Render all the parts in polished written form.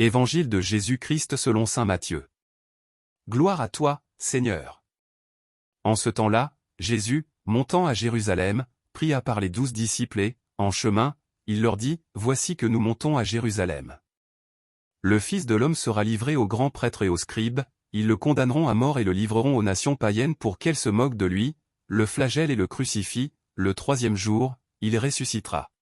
Évangile de Jésus-Christ selon saint Matthieu. Gloire à toi, Seigneur. En ce temps-là, Jésus, montant à Jérusalem, pria par les 12 disciples et, en chemin, il leur dit, « Voici que nous montons à Jérusalem. Le Fils de l'homme sera livré aux grands prêtres et aux scribes, ils le condamneront à mort et le livreront aux nations païennes pour qu'elles se moquent de lui, le flagellent et le crucifient, le 3e jour, il ressuscitera. »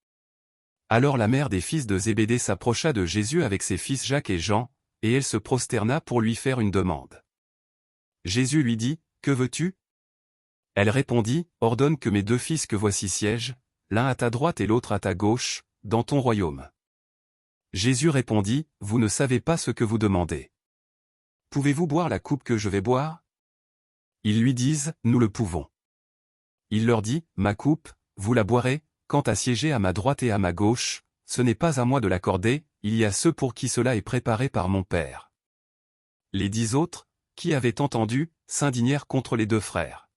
Alors la mère des fils de Zébédée s'approcha de Jésus avec ses fils Jacques et Jean, et elle se prosterna pour lui faire une demande. Jésus lui dit, « Que veux-tu » Elle répondit, « Ordonne que mes 2 fils que voici siègent, l'un à ta droite et l'autre à ta gauche, dans ton royaume. » Jésus répondit, « Vous ne savez pas ce que vous demandez. Pouvez-vous boire la coupe que je vais boire » Ils lui disent, « Nous le pouvons. » Il leur dit, « Ma coupe, vous la boirez, quant à siéger à ma droite et à ma gauche, ce n'est pas à moi de l'accorder, il y a ceux pour qui cela est préparé par mon Père. » Les 10 autres, qui avaient entendu, s'indignèrent contre les 2 frères.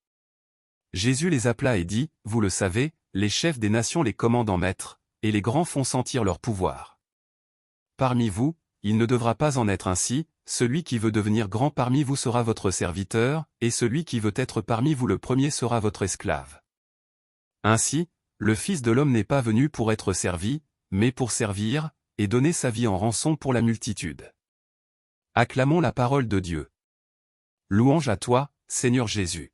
Jésus les appela et dit, « Vous le savez, les chefs des nations les commandent en maîtres, et les grands font sentir leur pouvoir. Parmi vous, il ne devra pas en être ainsi, celui qui veut devenir grand parmi vous sera votre serviteur, et celui qui veut être parmi vous le premier sera votre esclave. Ainsi, le Fils de l'homme n'est pas venu pour être servi, mais pour servir, et donner sa vie en rançon pour la multitude. » Acclamons la parole de Dieu. Louange à toi, Seigneur Jésus.